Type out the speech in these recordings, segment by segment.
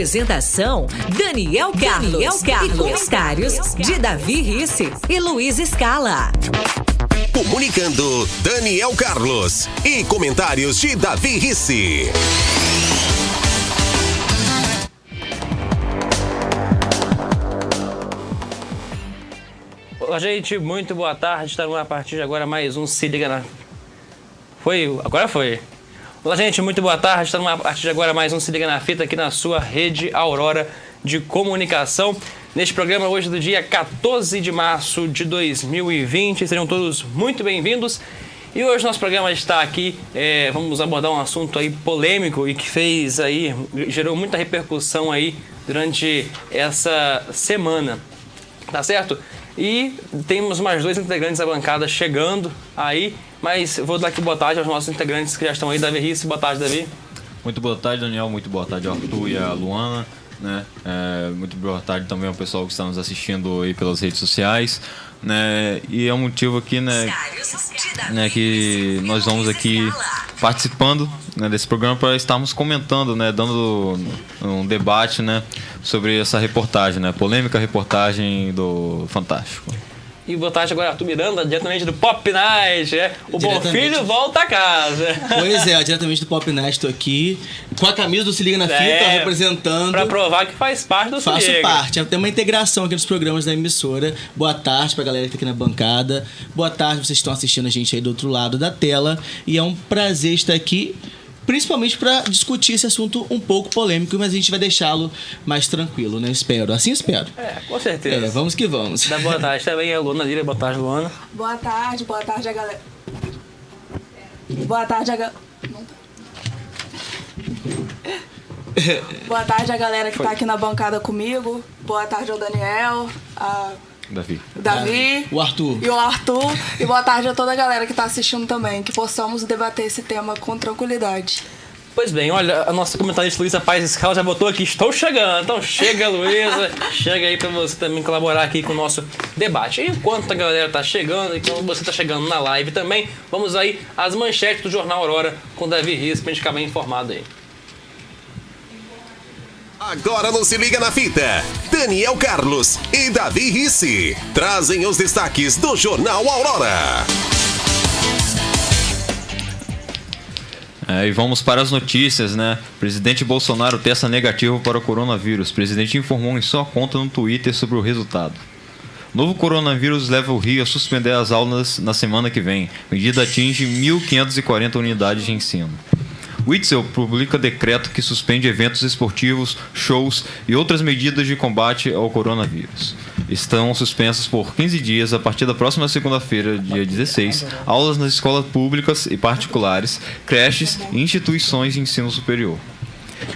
Apresentação: Daniel Carlos. E comentários de Davi Risse e Luiz Scala. Comunicando Daniel Carlos e comentários de Davi Risse. Olá, gente, muito boa tarde. Está a partir de agora mais um Se Liga na... Agora foi. Olá, gente, muito boa tarde. Está a partir de agora mais um Se Liga na Fita aqui na sua rede Aurora de comunicação. Neste programa hoje do dia 14 de março de 2020. Sejam todos muito bem-vindos. E hoje nosso programa está aqui, vamos abordar um assunto aí polêmico e que gerou muita repercussão aí durante essa semana, tá certo? E temos mais dois integrantes da bancada chegando aí, mas vou dar aqui boa tarde aos nossos integrantes que já estão aí. Davi Risse, boa tarde, Davi. Muito boa tarde, Daniel, muito boa tarde ao Arthur e a Luana, né? Muito boa tarde também ao pessoal que está nos assistindo aí pelas redes sociais, né? E é um motivo aqui, né, que nós vamos aqui participando, né, desse programa para estarmos comentando, né, dando um debate, né, sobre essa reportagem, né, polêmica reportagem do Fantástico. E boa tarde agora, Arthur Miranda, diretamente do Pop Night. O bom filho volta a casa. Pois é, diretamente do Pop Night, estou aqui com a camisa do Se Liga na Fita, representando. Pra provar que faz parte do Se Liga. Faço parte, tem uma integração aqui nos programas da emissora. Boa tarde pra galera que tá aqui na bancada. Boa tarde, vocês estão assistindo a gente aí do outro lado da tela. E é um prazer estar aqui, principalmente para discutir esse assunto um pouco polêmico, mas a gente vai deixá-lo mais tranquilo, né? Espero. Assim espero. Com certeza. Vamos que vamos. Dá boa tarde também a Luana Lira. Boa tarde, Luana. Boa tarde a galera. Boa tarde a galera. Boa tarde a galera que tá aqui na bancada comigo. Boa tarde ao Daniel, Davi, o Arthur. E o Arthur. E boa tarde a toda a galera que tá assistindo também. Que possamos debater esse tema com tranquilidade. Pois bem, olha, a nossa comentarista Luísa Paz Scala já botou aqui, estou chegando. Então chega, Luísa, chega aí pra você também colaborar aqui com o nosso debate. E enquanto a galera tá chegando, e quando você tá chegando na live também, vamos aí às manchetes do Jornal Aurora com o Davi Risse pra gente ficar bem informado aí. Agora não Se Liga na Fita, Daniel Carlos e Davi Risse trazem os destaques do Jornal Aurora. E vamos para as notícias, né? Presidente Bolsonaro testa negativo para o coronavírus. O presidente informou em sua conta no Twitter sobre o resultado. Novo coronavírus leva o Rio a suspender as aulas na semana que vem. Medida atinge 1.540 unidades de ensino. Witzel publica decreto que suspende eventos esportivos, shows e outras medidas de combate ao coronavírus. Estão suspensas por 15 dias, a partir da próxima segunda-feira, dia 16, aulas nas escolas públicas e particulares, creches e instituições de ensino superior.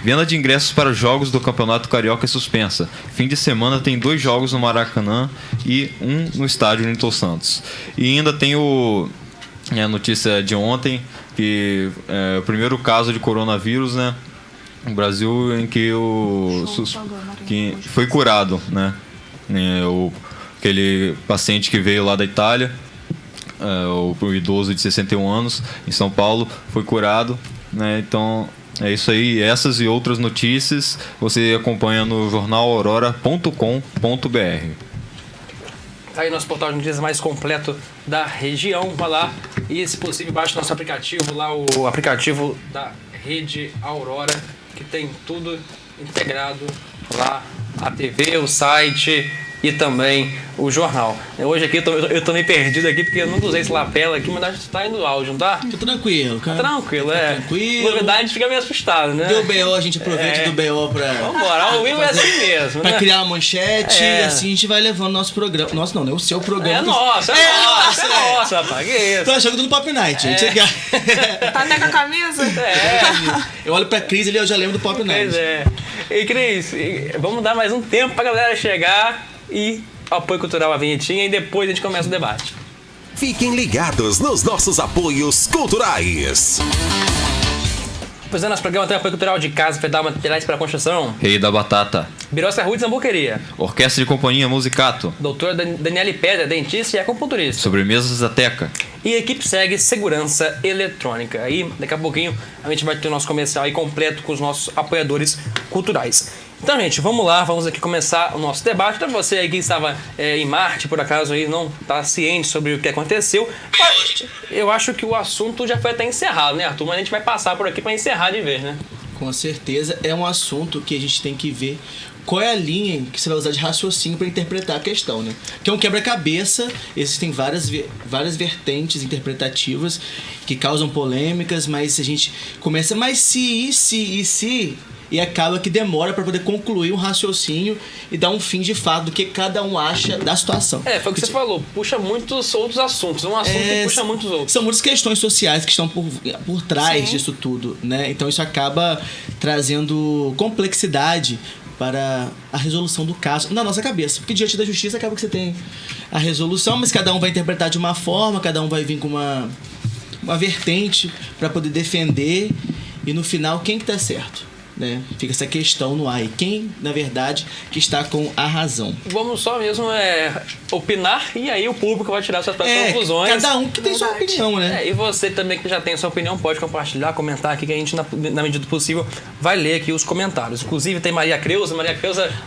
Venda de ingressos para os jogos do Campeonato Carioca é suspensa. Fim de semana tem 2 jogos no Maracanã e 1 no estádio Newton Santos. E ainda tem a notícia de ontem, que é o primeiro caso de coronavírus, né, no Brasil, em que que foi curado, né, aquele paciente que veio lá da Itália, o idoso de 61 anos em São Paulo, foi curado, né. Então é isso aí, essas e outras notícias você acompanha no jornalaurora.com.br. Tá aí nosso portal de notícias mais completo da região. Vai lá e, se possível, baixe nosso aplicativo lá, o aplicativo da Rede Aurora, que tem tudo integrado lá, a TV, o site e também o jornal. Hoje aqui eu tô meio perdido aqui porque eu nunca usei esse lapela aqui, mas acho que tá indo no áudio, não tá? Tô tranquilo, cara. Tranquilo, Tranquilo. Novidade, fica meio assustado, né? Deu BO, a gente aproveita do BO pra... Vambora, ao vivo é assim mesmo, pra né? criar uma manchete e assim a gente vai levando nosso programa. Nosso não, né? O seu programa. É nosso, rapaz. Que isso? Tô achando tudo no Pop Night, gente. Tá até com a camisa? Eu olho pra Cris ali, eu já lembro do Pop Night. Pois é. E Cris, vamos dar mais um tempo pra galera chegar e apoio cultural a vinhetinha e depois a gente começa o debate. Fiquem ligados nos nossos apoios culturais. Pois é, nosso programa tem apoio cultural de Casa Federal Materiais para Construção, Rei da Batata, Birosca Roots Hamburgueria, Orquestra de Companhia Musicato, Doutora Daniele Pedra, dentista e acupunturista, Sobremesas da Teca e Equipe Segue Segurança Eletrônica. Aí, daqui a pouquinho, a gente vai ter o nosso comercial aí completo com os nossos apoiadores culturais. Então, gente, vamos lá, vamos aqui começar o nosso debate. Para você aí que estava em Marte, por acaso, aí não está ciente sobre o que aconteceu, eu acho que o assunto já foi até encerrado, né, Arthur? Mas a gente vai passar por aqui para encerrar de vez, né? Com certeza, é um assunto que a gente tem que ver qual é a linha que você vai usar de raciocínio para interpretar a questão, né? Que é um quebra-cabeça, existem várias vertentes interpretativas que causam polêmicas, mas a gente começa, mas se... E acaba que demora para poder concluir um raciocínio e dar um fim de fato do que cada um acha da situação. Foi o que você falou, puxa muitos outros assuntos, um assunto que puxa muitos outros. São muitas questões sociais que estão por trás disso tudo, né? Então isso acaba trazendo complexidade para a resolução do caso na nossa cabeça. Porque diante da justiça acaba que você tem a resolução, mas cada um vai interpretar de uma forma, cada um vai vir com uma vertente para poder defender e no final quem que tá certo? Né? Fica essa questão no ar. E quem, na verdade, que está com a razão? Vamos só mesmo opinar e aí o público vai tirar suas próprias conclusões. Cada um que tem sua opinião, né? E você também que já tem sua opinião pode compartilhar, comentar aqui que a gente, na medida do possível, vai ler aqui os comentários. Inclusive tem Maria Creuza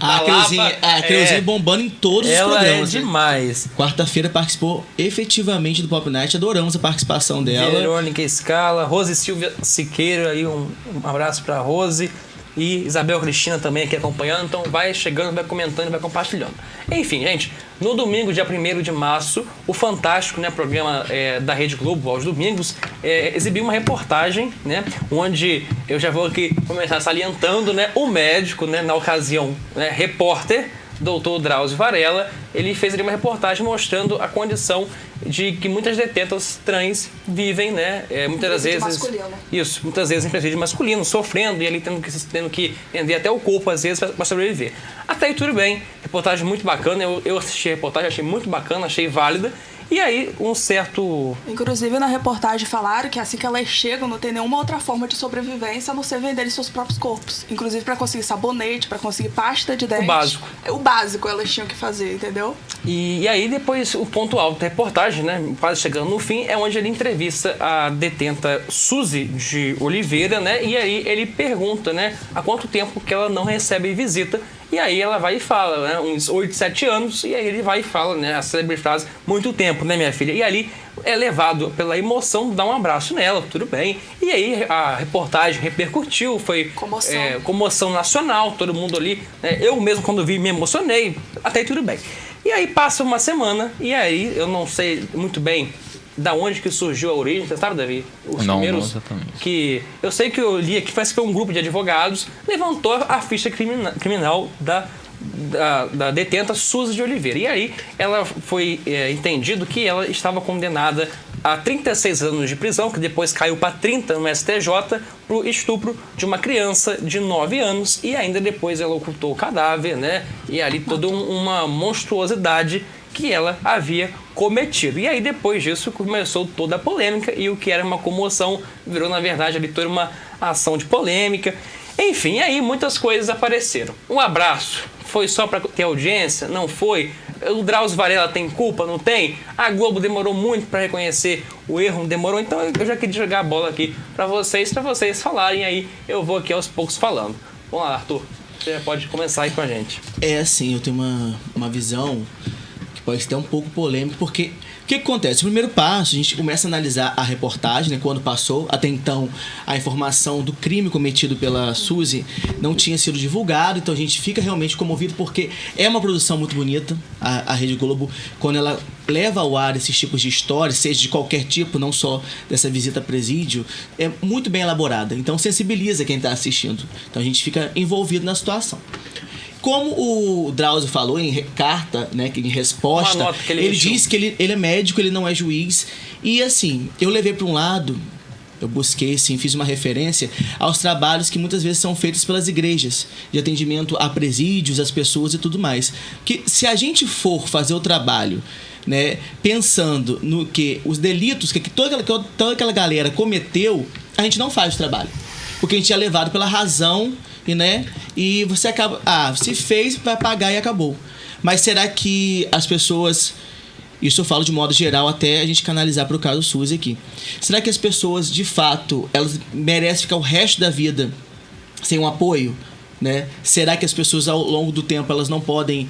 a Creuzinha bombando em todos os programas. Ela é demais. Quarta-feira participou efetivamente do Pop Night, adoramos a participação dela. Verônica Scala, Rose Silvia Siqueira, aí um abraço pra Rose. E Isabel Cristina também aqui acompanhando. Então vai chegando, vai comentando, vai compartilhando. Enfim, gente, no domingo, dia 1º de março, o Fantástico, né, programa da Rede Globo, aos domingos, exibiu uma reportagem, né, onde eu já vou aqui começar salientando, né, o médico, né, na ocasião, né, repórter, Dr. Drauzio Varela, ele fez ali uma reportagem mostrando a condição de que muitas detentas trans vivem, né? Muitas vezes masculino. Isso, muitas vezes em presídio masculino, sofrendo e ali tendo que vender até o corpo às vezes para sobreviver. Até aí tudo bem, reportagem muito bacana, eu assisti a reportagem, achei muito bacana, achei válida. E aí, um certo... Inclusive, na reportagem falaram que assim que elas chegam, não tem nenhuma outra forma de sobrevivência a não ser venderem seus próprios corpos. Inclusive, para conseguir sabonete, para conseguir pasta de dente. O básico. O básico elas tinham que fazer, entendeu? E aí, depois, o ponto alto da reportagem, né, quase chegando no fim, é onde ele entrevista a detenta Suzy de Oliveira, né? E aí, ele pergunta, né, há quanto tempo que ela não recebe visita. E aí ela vai e fala, né, uns 8, 7 anos, e aí ele vai e fala, né, a célebre frase, muito tempo, né, minha filha? E ali é levado pela emoção, dá um abraço nela, tudo bem. E aí a reportagem repercutiu, foi comoção nacional, todo mundo ali, né, eu mesmo quando vi me emocionei, até aí tudo bem. E aí passa uma semana, e aí eu não sei muito bem da onde que surgiu a origem, você sabe, Davi? Os primeiros não exatamente. Que eu sei que eu li aqui, parece que foi um grupo de advogados, levantou a ficha criminal da detenta Suzy de Oliveira. E aí ela foi entendido que ela estava condenada a 36 anos de prisão, que depois caiu para 30 no STJ, por estupro de uma criança de 9 anos, e ainda depois ela ocultou o cadáver, né? E ali toda uma monstruosidade que ela havia cometido. E aí, depois disso, começou toda a polêmica e o que era uma comoção virou, na verdade, ali toda uma ação de polêmica. Enfim, aí muitas coisas apareceram. Um abraço foi só para ter audiência? Não foi? O Drauzio Varela tem culpa? Não tem? A Globo demorou muito para reconhecer o erro, não demorou? Então eu já queria jogar a bola aqui para vocês falarem aí. Eu vou aqui aos poucos falando. Vamos lá, Arthur. Você pode começar aí com a gente. É assim, eu tenho uma visão pode ser um pouco polêmico, porque o que acontece? O primeiro passo, a gente começa a analisar a reportagem, né, quando passou. Até então, a informação do crime cometido pela Suzy não tinha sido divulgado, então a gente fica realmente comovido, porque é uma produção muito bonita, a Rede Globo, quando ela leva ao ar esses tipos de histórias, seja de qualquer tipo, não só dessa visita a presídio, é muito bem elaborada, então sensibiliza quem está assistindo, então a gente fica envolvido na situação. Como o Drauzio falou em carta, né, em resposta, ele disse que ele é médico, ele não é juiz. E assim, eu levei para um lado, eu busquei, assim, fiz uma referência aos trabalhos que muitas vezes são feitos pelas igrejas, de atendimento a presídios, às pessoas e tudo mais. Que se a gente for fazer o trabalho, né, pensando no que os delitos que toda aquela galera cometeu, a gente não faz o trabalho. Porque a gente é levado pela razão, e você acaba... se fez, vai pagar e acabou. Mas será que as pessoas... Isso eu falo de modo geral, até a gente canalizar para o caso Suzy aqui. Será que as pessoas, de fato, elas merecem ficar o resto da vida sem um apoio? né? Será que as pessoas ao longo do tempo elas não podem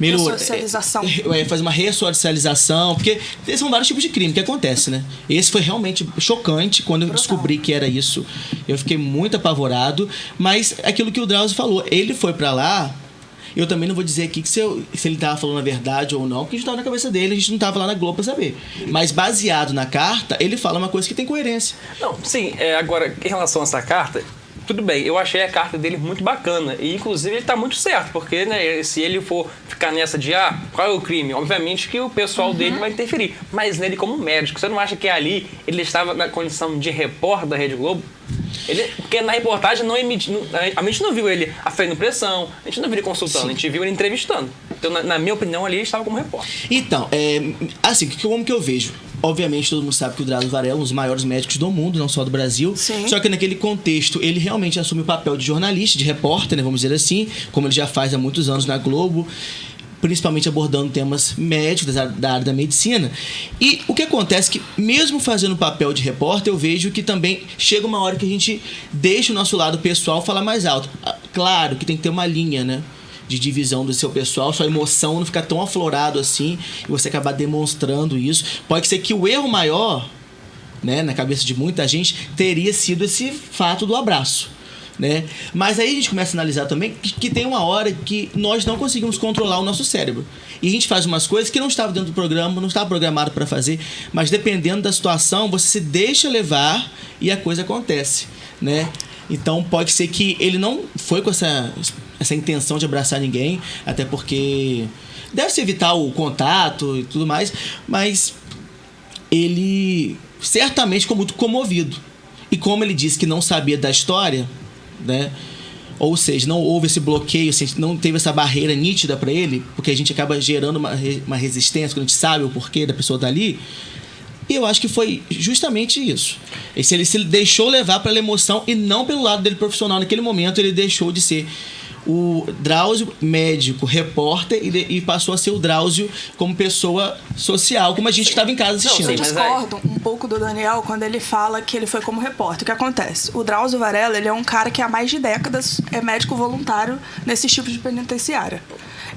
Ressocialização. fazer uma ressocialização, porque são vários tipos de crime que acontece, né? Esse foi realmente chocante quando eu descobri que era isso. Eu fiquei muito apavorado, mas aquilo que o Drauzio falou, ele foi pra lá. Eu também não vou dizer aqui que se ele tava falando a verdade ou não, porque a gente tava na cabeça dele, a gente não tava lá na Globo pra saber. Mas baseado na carta, ele fala uma coisa que tem coerência. Não, sim, agora, em relação a essa carta, tudo bem, eu achei a carta dele muito bacana. E, inclusive, ele tá muito certo, porque, né, se ele for ficar nessa de, qual é o crime? Obviamente que o pessoal dele vai interferir. Mas nele como médico, você não acha que ali ele estava na condição de repórter da Rede Globo? Porque na reportagem a gente não viu ele aferindo pressão, a gente não viu ele consultando, a gente viu ele entrevistando. Então, na minha opinião, ali ele estava como repórter. Então, assim, como que eu vejo? Obviamente, todo mundo sabe que o Drauzio Varela é um dos maiores médicos do mundo, não só do Brasil. Sim. Só que naquele contexto, ele realmente assume o papel de jornalista, de repórter, né, vamos dizer assim, como ele já faz há muitos anos na Globo, principalmente abordando temas médicos da área da medicina. E o que acontece é que, mesmo fazendo o papel de repórter, eu vejo que também chega uma hora que a gente deixa o nosso lado pessoal falar mais alto. Claro que tem que ter uma linha, né, de divisão do seu pessoal, sua emoção não ficar tão aflorado assim e você acabar demonstrando isso. Pode ser que o erro maior, né, na cabeça de muita gente teria sido esse fato do abraço, né? Mas aí a gente começa a analisar também que tem uma hora que nós não conseguimos controlar o nosso cérebro. E a gente faz umas coisas que não estavam dentro do programa, não estava programado para fazer, mas dependendo da situação, você se deixa levar e a coisa acontece, né? Então pode ser que ele não foi com essa intenção de abraçar ninguém, até porque deve-se evitar o contato e tudo mais, mas ele certamente ficou muito comovido. E como ele disse que não sabia da história, né? Ou seja, não houve esse bloqueio, não teve essa barreira nítida para ele, porque a gente acaba gerando uma resistência quando a gente sabe o porquê da pessoa estar ali. E eu acho que foi justamente isso. Se ele se deixou levar pela emoção e não pelo lado dele profissional. Naquele momento ele deixou de ser o Drauzio médico, repórter, e passou a ser o Drauzio como pessoa social, como a gente que estava em casa assistindo. Eu discordo um pouco do Daniel quando ele fala que ele foi como repórter. O que acontece? O Drauzio Varela, ele é um cara que há mais de décadas é médico voluntário nesse tipo de penitenciária.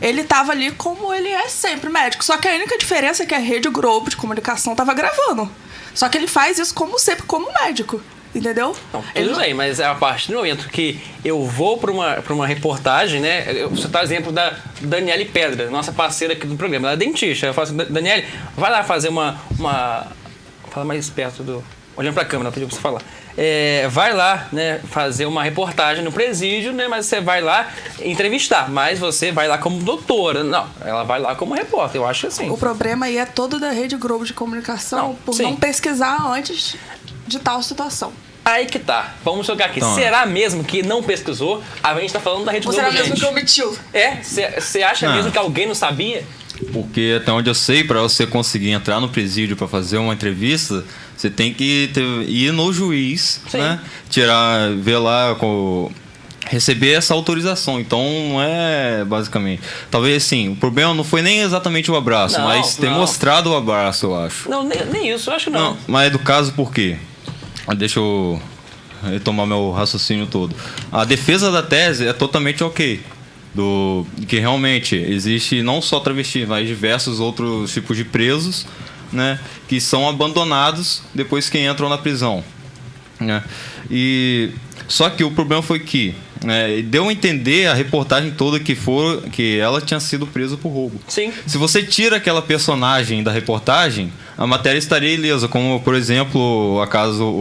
Ele tava ali como ele é sempre médico. Só que a única diferença é que a Rede Globo de comunicação tava gravando. Só que ele faz isso como sempre, como médico. Entendeu? Não, tudo bem, mas a partir do momento que eu vou para uma reportagem, né? Você tá exemplo da Daniele Pedra, nossa parceira aqui do programa, ela é dentista. Eu falo assim, Daniele, vai lá fazer uma... Fala mais perto do... Olhando para a câmera, pediu para você falar. Vai lá, né, fazer uma reportagem no presídio, né, mas você vai lá entrevistar, mas você vai lá como doutora. Não, ela vai lá como repórter, eu acho assim. O problema aí é todo da Rede Globo de comunicação por sim. não pesquisar antes de tal situação. Aí que tá. Vamos jogar aqui. Então, será mesmo que não pesquisou? A gente tá falando da Rede Ou Globo, será mesmo gente. que omitiu? Você acha mesmo que alguém não sabia? Porque até onde eu sei, para você conseguir entrar no presídio para fazer uma entrevista, você tem que ir no juiz, Sim. né? Ver lá, receber essa autorização. Então não é basicamente. Talvez assim, o problema não foi nem exatamente o abraço, Não, mas ter não. mostrado o abraço, eu acho. Não, nem isso, eu acho que não. Mas do caso, por quê? Deixa eu retomar meu raciocínio todo. A defesa da tese é totalmente ok. Que realmente existe não só travesti, mas diversos outros tipos de presos, né, que são abandonados depois que entram na prisão, né? Só que o problema foi que deu a entender a reportagem toda que ela tinha sido presa por roubo. Sim. Se você tira aquela personagem da reportagem, a matéria estaria ilesa, como por exemplo o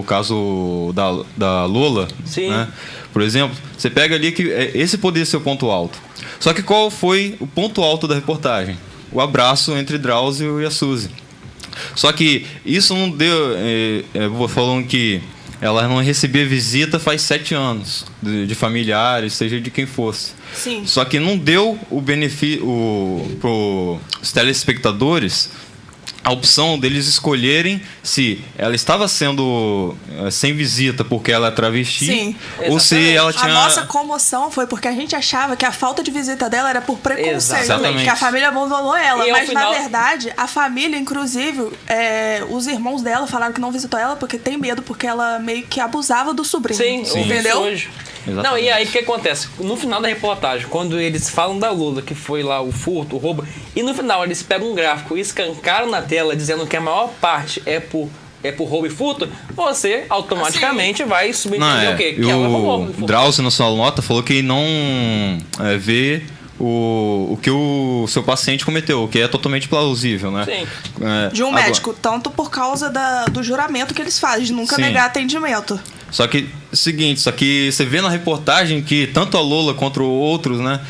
caso da Lola. Sim. Né? Por exemplo, você pega ali que esse poderia ser o ponto alto. Só que qual foi o ponto alto da reportagem? O abraço entre Drauzio e a Suzy. Só que isso não deu... falando que ela não recebia visita faz 7 anos, de familiares, seja de quem fosse. Sim. Só que não deu o benefício para os telespectadores a opção deles escolherem se ela estava sendo sem visita porque ela é travesti, Sim. ou se ela tinha... A nossa comoção foi porque a gente achava que a falta de visita dela era por preconceito, Exatamente. que a família abandonou ela. E ao Mas, final- na verdade, a família, inclusive, os irmãos dela falaram que não visitou ela porque tem medo, porque ela meio que abusava do sobrinho. Sim, eu vi isso entendeu? hoje. Exatamente. Não, e aí o que acontece? No final da reportagem, quando eles falam da Lula, que foi lá o furto, o roubo, e no final eles pegam um gráfico e escancaram na tela dizendo que a maior parte é por roubo e furto, você automaticamente vai subentender o quê? E Que ela roubou o e furtou. Drauzio, na sua nota, falou que não vê o que o seu paciente cometeu, o que é totalmente plausível, né? Sim. De um Agora- médico, tanto por causa do juramento que eles fazem, de nunca Sim. negar atendimento. Só que, seguinte, só que você vê na reportagem que tanto a Lola quanto outros, né,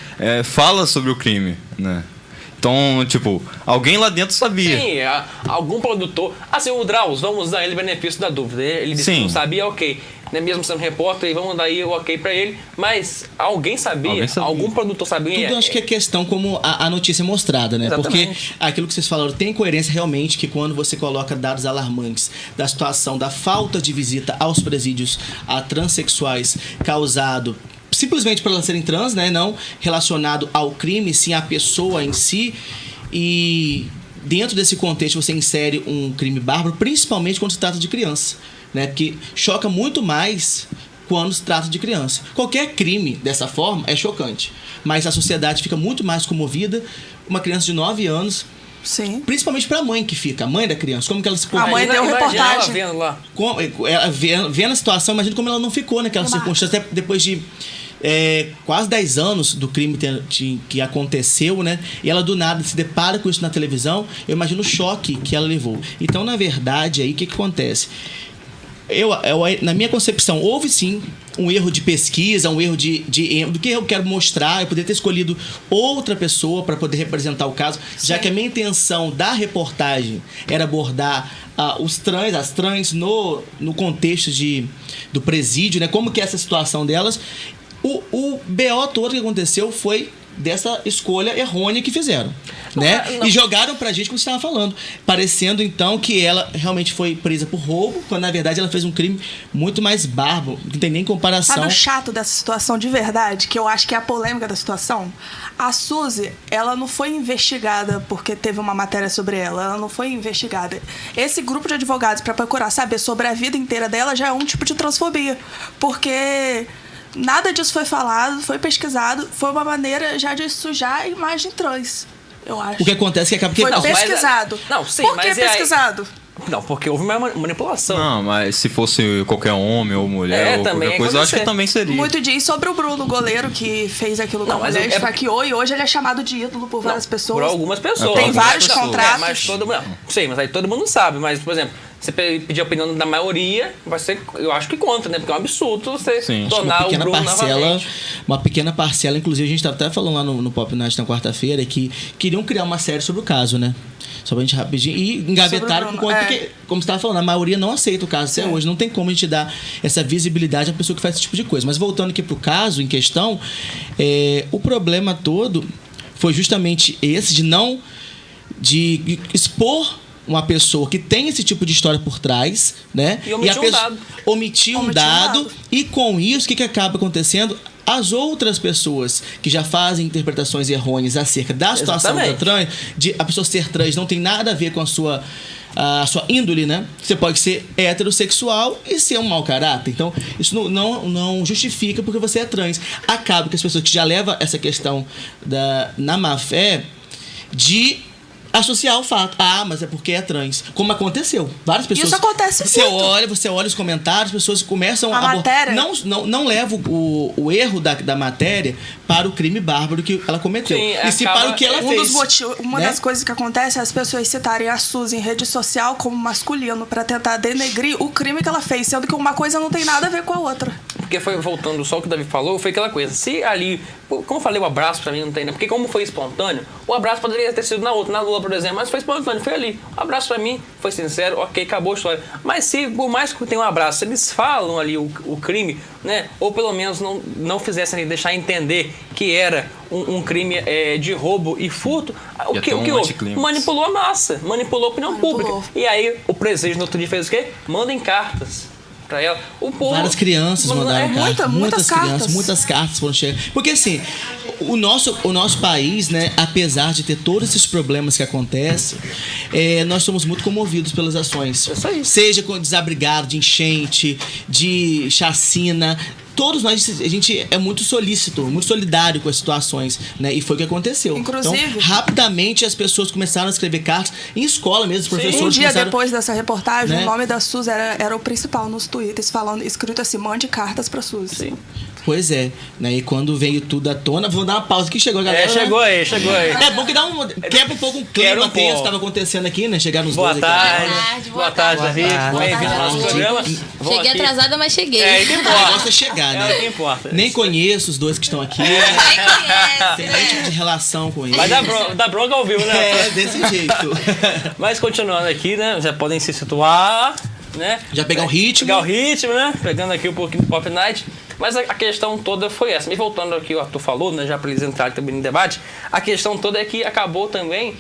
fala sobre o crime, né? Então, tipo, alguém lá dentro sabia. Sim, algum produtor. Assim, o Drauzio, vamos dar ele o benefício da dúvida. Ele disse que Sim. não sabia, ok. Né? Mesmo sendo repórter, vamos dar aí o ok pra ele. Mas alguém sabia? Alguém sabia. Algum produtor sabia? Tudo acho que é questão como a notícia é mostrada, né? Exatamente. Porque aquilo que vocês falaram tem coerência realmente que quando você coloca dados alarmantes da situação da falta de visita aos presídios a transexuais causado simplesmente por elas serem trans, né? Não relacionado ao crime, sim à pessoa em si. E dentro desse contexto você insere um crime bárbaro, principalmente quando se trata de criança, né? Porque choca muito mais quando se trata de criança. Qualquer crime dessa forma é chocante, mas a sociedade fica muito mais comovida. Uma criança de 9 anos, Sim. principalmente para a mãe que fica, a mãe da criança, como que ela se A mãe deu Imagina reportagem. ela vendo lá. ela vendo a situação, imagina como ela não ficou naquela circunstância, até depois de quase 10 anos do crime que aconteceu, né? E ela do nada se depara com isso na televisão. Eu imagino o choque que ela levou. Então, na verdade, aí o que acontece? Na minha concepção, houve sim um erro de pesquisa, um erro do que eu quero mostrar. Eu poderia ter escolhido outra pessoa para poder representar o caso, já que a minha intenção da reportagem era abordar as trans no contexto do presídio, né? Como que é essa situação delas. O BO todo que aconteceu foi dessa escolha errônea que fizeram, né? Não. E jogaram pra gente, como você estava falando, parecendo então que ela realmente foi presa por roubo, quando na verdade ela fez um crime muito mais bárbaro, não tem nem comparação. Sabe o chato dessa situação de verdade, que eu acho que é a polêmica da situação? A Suzy, ela não foi investigada porque teve uma matéria sobre ela não foi investigada. Esse grupo de advogados, para procurar saber sobre a vida inteira dela, já é um tipo de transfobia, porque nada disso foi falado, foi pesquisado, foi uma maneira já de sujar a imagem trans, eu acho. O que acontece é que acaba que... Foi Não, mas- pesquisado. não, sim, Por que mas é aí- pesquisado? Não, porque houve uma manipulação. Não, mas se fosse qualquer homem ou mulher ou também qualquer coisa, eu acho que acontecer. também seria. Muito diz sobre o Bruno, goleiro, que fez aquilo com a Não, mas mulher, é- esfaqueou, e hoje ele é chamado de ídolo por várias pessoas. Por algumas pessoas. Tem Algumas vários pessoas. contratos. Mas todo mundo. Sim, mas aí todo mundo sabe. Mas, por exemplo, você pedir a opinião da maioria, vai ser, eu acho que contra, né? Porque é um absurdo você Sim. tornar o Bruno novamente. Uma pequena parcela, inclusive a gente tá até falando lá no Pop Night na quarta-feira, que queriam criar uma série sobre o caso, né? Só pra gente rapidinho. E engavetaram Sobre o por Bruno, conta que, como você estava falando, a maioria não aceita o caso até hoje. Não tem como a gente dar essa visibilidade à pessoa que faz esse tipo de coisa. Mas voltando aqui pro caso em questão, o problema todo foi justamente esse de expor uma pessoa que tem esse tipo de história por trás, né? E omitir a um pessoa dado. omitir um dado. E com isso, o que acaba acontecendo? As outras pessoas que já fazem interpretações errôneas acerca da situação da trans, de a pessoa ser trans não tem nada a ver com a sua índole, né? Você pode ser heterossexual e ser um mau caráter. Então, isso não justifica porque você é trans. Acaba que as pessoas que já levam essa questão na má fé de associar o fato. Mas é porque é trans. Como aconteceu. Várias pessoas... Isso acontece muito. Você olha os comentários, as pessoas começam A matéria... Não leva o erro da matéria para o crime bárbaro que ela cometeu. Sim, e sim para o que ela fez. Uma né? das coisas que acontece é as pessoas citarem a Suzy em rede social como masculino para tentar denegrir o crime que ela fez, sendo que uma coisa não tem nada a ver com a outra. Porque foi voltando só o que o Davi falou, foi aquela coisa. Se ali, como eu falei, o abraço pra mim não tem, né? Porque como foi espontâneo, o abraço poderia ter sido na outra, na Lula falou, por exemplo, mas foi espontâneo, foi ali. Um abraço pra mim, foi sincero, ok, acabou a história. Mas se, por mais que tenha um abraço, eles falam ali o crime, né? Ou pelo menos não fizessem ali, deixar entender que era um crime de roubo e furto, o que houve? Manipulou a massa, manipulou a opinião pública. E aí o presidente no outro dia fez o quê? Mandem cartas pra ela. O povo, várias crianças mandaram cartas. Muitas crianças, muitas cartas foram chegar. Porque assim, o nosso país, né, apesar de ter todos esses problemas que acontecem, nós somos muito comovidos pelas ações. Isso aí. Seja com desabrigado, de enchente, de chacina. Todos nós, a gente é muito solícito, muito solidário com as situações, né? E foi o que aconteceu. Inclusive, então, rapidamente as pessoas começaram a escrever cartas em escola mesmo, os professores. Um dia começaram, depois dessa reportagem, né? O nome da Suzy era o principal nos tweets, escrito assim: mande cartas pra Suzy. Sim. Pois é, né? E quando veio tudo à tona, vou dar uma pausa que chegou a galera. Chegou aí. É bom que quebra um pouco o clima tenso que estava acontecendo aqui, né? Chegar nos Boa dois tarde. aqui. Boa tarde, Davi. Bem-vindo ao nosso programa. Cheguei atrasada, mas cheguei. É, que O importa. negócio é chegar, né? É o que importa. Nem conheço os dois que estão aqui. Nem conhece, Tem nenhum tipo de relação com eles. Vai dar bronca ao vivo, né? É, desse jeito. Mas continuando aqui, né? Já podem se situar, né? Já pegar o ritmo. Pegar o ritmo, né? Pegando aqui um pouquinho do Pop Night. Mas a questão toda foi essa. E voltando aqui, o Arthur falou, né? Já para eles entrarem também no debate. A questão toda é que acabou também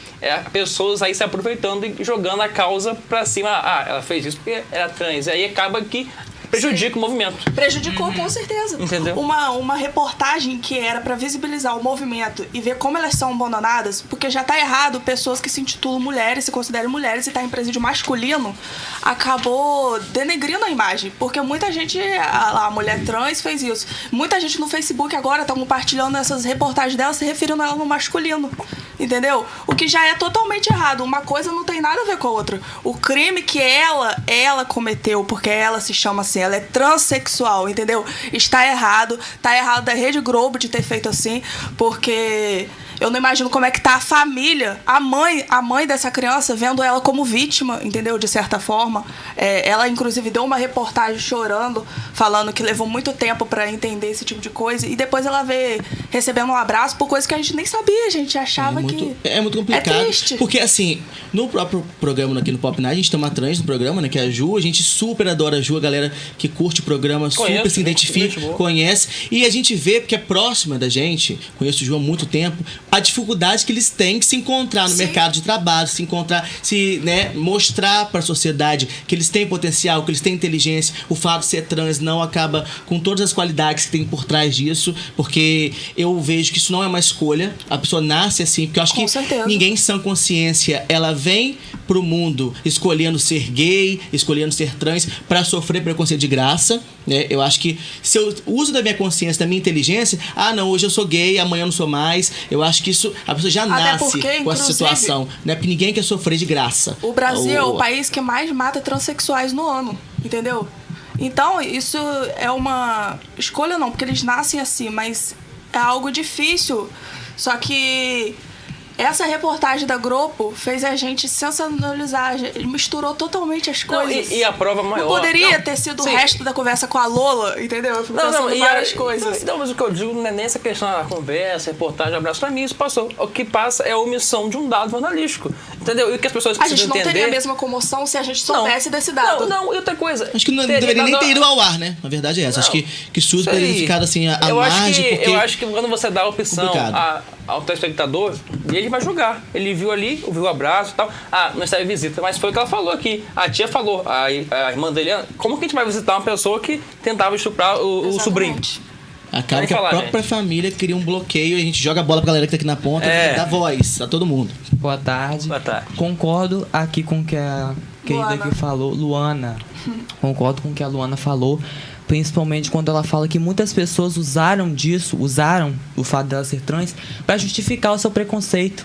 pessoas aí se aproveitando e jogando a causa pra cima. Ah, ela fez isso porque era trans. E aí acaba que prejudica o movimento. Prejudicou, com certeza. Entendeu? Uma reportagem que era pra visibilizar o movimento e ver como elas são abandonadas, porque já tá errado pessoas que se intitulam mulheres, se consideram mulheres e tá em presídio masculino, acabou denegrindo a imagem. Porque muita gente, a mulher trans fez isso. Muita gente no Facebook agora tá compartilhando essas reportagens dela se referindo a ela no masculino. Entendeu? O que já é totalmente errado. Uma coisa não tem nada a ver com a outra. O crime que ela cometeu, porque ela se chama assim, ela é transexual, entendeu? Está errado. Tá errado da Rede Globo de ter feito assim, porque eu não imagino como é que tá a família, a mãe dessa criança, vendo ela como vítima, entendeu? De certa forma. Ela, inclusive, deu uma reportagem chorando, falando que levou muito tempo pra entender esse tipo de coisa. E depois ela veio recebendo um abraço por coisa que a gente nem sabia. A gente achava que... É muito complicado. É triste. Porque, assim, no próprio programa aqui no Pop Night, a gente tem uma trans no programa, né? Que é a Ju. A gente super adora a Ju. A galera que curte o programa super se identifica, conhece. E a gente vê, porque é próxima da gente, conheço o Ju há muito tempo, a dificuldade que eles têm de se encontrar no mercado de trabalho, se encontrar, né, mostrar para a sociedade que eles têm potencial, que eles têm inteligência. O fato de ser trans não acaba com todas as qualidades que tem por trás disso, porque eu vejo que isso não é uma escolha. A pessoa nasce assim, porque eu acho que ninguém em sã consciência, ela vem pro mundo escolhendo ser gay, escolhendo ser trans para sofrer preconceito de graça, né? Eu acho que se eu uso da minha consciência, da minha inteligência, não, hoje eu sou gay, amanhã eu não sou mais. Eu acho que isso, a pessoa já nasce com essa situação, né? Porque ninguém quer sofrer de graça. O Brasil é o país que mais mata transexuais no ano, entendeu? Então, isso é uma escolha não, porque eles nascem assim, mas é algo difícil. Só que essa reportagem da Globo fez a gente sensacionalizar, misturou totalmente as coisas. E a prova maior... Não poderia ter sido o resto da conversa com a Lola, entendeu? Eu fico pensando em várias coisas. Não, mas o que eu digo não é nessa questão da conversa, reportagem, abraço, pra mim isso passou. O que passa é a omissão de um dado jornalístico, entendeu? E o que as pessoas precisam entender... A gente não teria a mesma comoção se a gente soubesse desse dado. Não, e outra coisa... Acho que não deveria nem ter ido ao ar, né? Na verdade é essa. Acho que Suzy poderia ter ficado assim, à margem, porque... Eu acho que quando você dá a opção ao telespectador, ele vai julgar. Ele viu ali, ouviu o abraço e tal. Não estava em visita. Mas foi o que ela falou aqui. A tia falou, a irmã dele, como que a gente vai visitar uma pessoa que tentava estuprar o sobrinho? Acaba que a própria família cria um bloqueio e a gente joga a bola pra galera que tá aqui na ponta e dá voz a todo mundo. Boa tarde. Concordo aqui com o que a querida aqui falou, Luana. Concordo com o que a Luana falou. Principalmente quando ela fala que muitas pessoas usaram o fato dela ser trans para justificar o seu preconceito.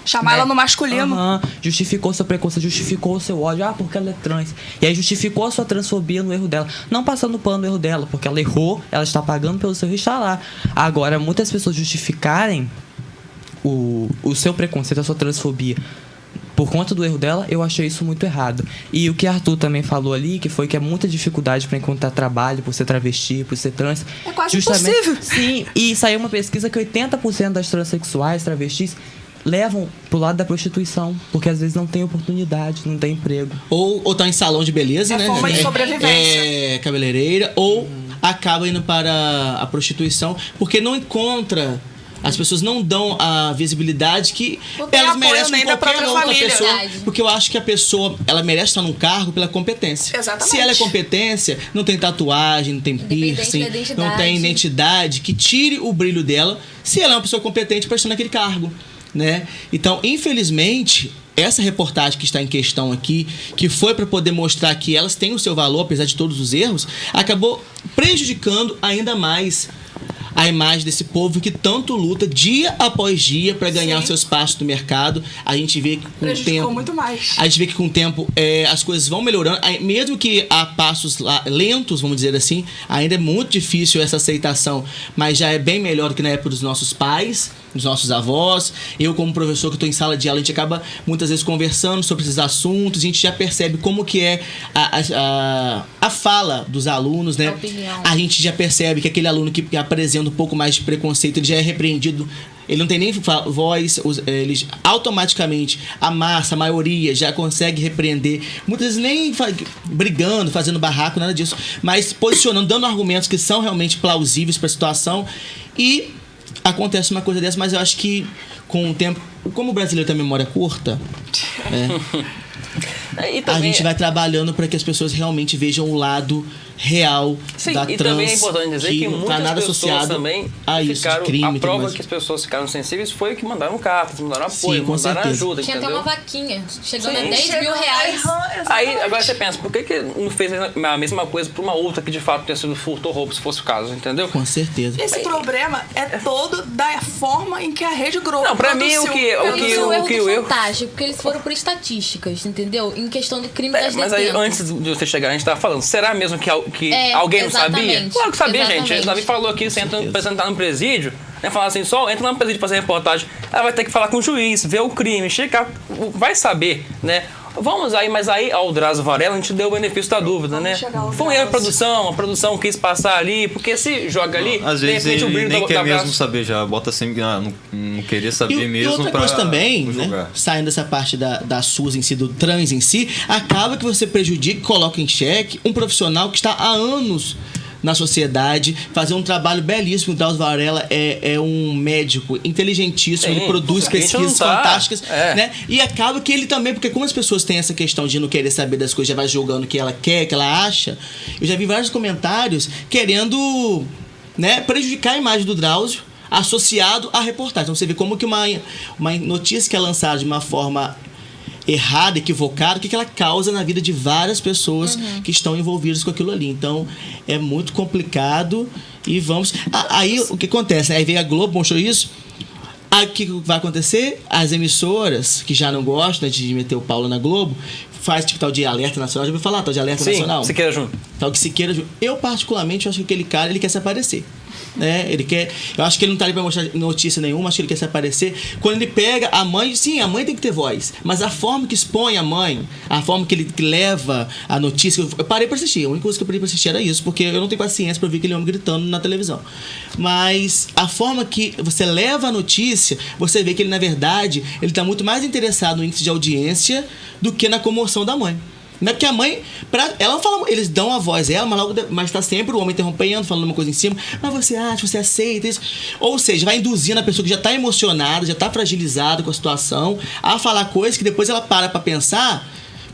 Chamar ela no masculino. Justificou seu preconceito, justificou o seu ódio. Porque ela é trans. E aí justificou a sua transfobia no erro dela. Não passando pano no erro dela, porque ela errou, ela está pagando pelo seu erro e está lá. Agora, muitas pessoas justificarem o seu preconceito, a sua transfobia por conta do erro dela, eu achei isso muito errado. E o que Arthur também falou ali, que foi que é muita dificuldade para encontrar trabalho por ser travesti, por ser trans. É quase impossível. Sim, e saiu uma pesquisa que 80% das transexuais, travestis, levam pro lado da prostituição, porque às vezes não tem oportunidade, não tem emprego. Ou tá em salão de beleza, né? Forma de sobrevivência. Cabeleireira, ou acaba indo para a prostituição, porque não encontra. As pessoas não dão a visibilidade que elas merecem nem com da qualquer própria outra família. pessoa. Verdade. Porque eu acho que a pessoa, ela merece estar num cargo pela competência. Exatamente. Se ela é competência, não tem tatuagem, não tem Independente piercing, da identidade. não tem identidade que tire o brilho dela, se ela é uma pessoa competente para estar naquele cargo, né? Então, infelizmente, essa reportagem que está em questão aqui, que foi para poder mostrar que elas têm o seu valor, apesar de todos os erros, acabou prejudicando ainda mais a imagem desse povo que tanto luta dia após dia para ganhar Sim. o seu espaço no mercado. A gente vê que com o Prejudicou tempo, muito mais. a gente vê que com o tempo as coisas vão melhorando, mesmo que a passos lentos, vamos dizer assim, ainda é muito difícil essa aceitação, mas já é bem melhor do que na época dos nossos pais, dos nossos avós. Eu, como professor que estou em sala de aula, a gente acaba muitas vezes conversando sobre esses assuntos, a gente já percebe como que é a fala dos alunos, né? A opinião. A gente já percebe que aquele aluno que apresenta um pouco mais de preconceito, ele já é repreendido. Ele não tem nem voz, eles automaticamente, a massa, a maioria, já consegue repreender. Muitas vezes nem brigando, fazendo barraco, nada disso, mas posicionando, dando argumentos que são realmente plausíveis para a situação. E acontece uma coisa dessa, mas eu acho que com o tempo, como o brasileiro tem memória curta, E a também, gente vai trabalhando para que as pessoas realmente vejam o lado real sim, da e trans, também é importante dizer que não tá muitas nada pessoas associado também a isso, ficaram, de crime. a tudo prova mais. que as pessoas ficaram sensíveis foi que mandaram cartas, mandaram apoio, Sim, com mandaram certeza. ajuda, Tinha até entendeu? uma vaquinha, chegando Sim. a 10 mil reais. Aí, agora você pensa, por que não fez a mesma coisa pra uma outra que de fato tenha sido furto ou roubo, se fosse o caso, entendeu? Com certeza. Esse problema é todo da forma em que a Rede Globo Não, pra mim, produziu. O erro do erro... Fantástico, porque eles foram por estatísticas, entendeu? Em questão do crime das Mas aí, detentas. antes de você chegar, a gente tava falando, será mesmo que É, alguém não sabia? exatamente, Claro que sabia, exatamente. gente. O Davi falou aqui, você entra pra entrar no presídio, né? Falar assim, só entra no presídio pra fazer reportagem, ela vai ter que falar com o juiz, ver o crime, checar, vai saber, né? Vamos aí, mas aí ao Drauzio Varela a gente deu o benefício da dúvida, né? chegar ao Foi um erro de Drauzio. a produção quis passar ali, porque se joga ali, Às de vezes repente o ele brilho nem da quer mesmo braço- saber, já bota sempre, não querer saber E mesmo outra pra coisa também, né, julgar. saindo dessa parte da SUS em si, do trans em si, acaba que você prejudica e coloca em xeque um profissional que está há anos na sociedade, fazer um trabalho belíssimo. O Drauzio Varela é um médico inteligentíssimo, Sim, ele produz a gente pesquisas não tá- fantásticas, é. né? E acaba que ele também, porque como as pessoas têm essa questão de não querer saber das coisas, já vai julgando o que ela quer, que ela acha, eu já vi vários comentários querendo, né, prejudicar a imagem do Drauzio associado à reportagem. Então você vê como que uma notícia que é lançada de uma forma errada, equivocada, o que ela causa na vida de várias pessoas que estão envolvidas com aquilo ali. Então, é muito complicado e vamos... Aí, o que acontece? Aí veio a Globo, mostrou isso. Aí, o que vai acontecer? As emissoras, que já não gostam, né, de meter o Paulo na Globo, faz tipo tal de alerta nacional. Já ouviu falar tal de alerta Sim, nacional? se queira junto. Tal que Siqueira. Eu, particularmente, acho que aquele cara, ele quer se aparecer. Né? Ele quer. Eu acho que ele não tá ali pra mostrar notícia nenhuma, acho que ele quer se aparecer. Quando ele pega a mãe, sim, a mãe tem que ter voz. Mas a forma que expõe a mãe, a forma que ele leva a notícia. Eu parei pra assistir. A única coisa que eu parei pra assistir era isso, porque eu não tenho paciência pra ouvir aquele homem gritando na televisão. Mas a forma que você leva a notícia, você vê que ele, na verdade, ele tá muito mais interessado no índice de audiência do que na comoção da mãe. Não é porque a mãe, ela fala, eles dão a voz a ela, mas tá sempre o homem interrompendo, falando uma coisa em cima. Mas você acha, você aceita isso? Ou seja, vai induzindo a pessoa que já tá emocionada, já tá fragilizada com a situação, a falar coisas que depois ela para pra pensar,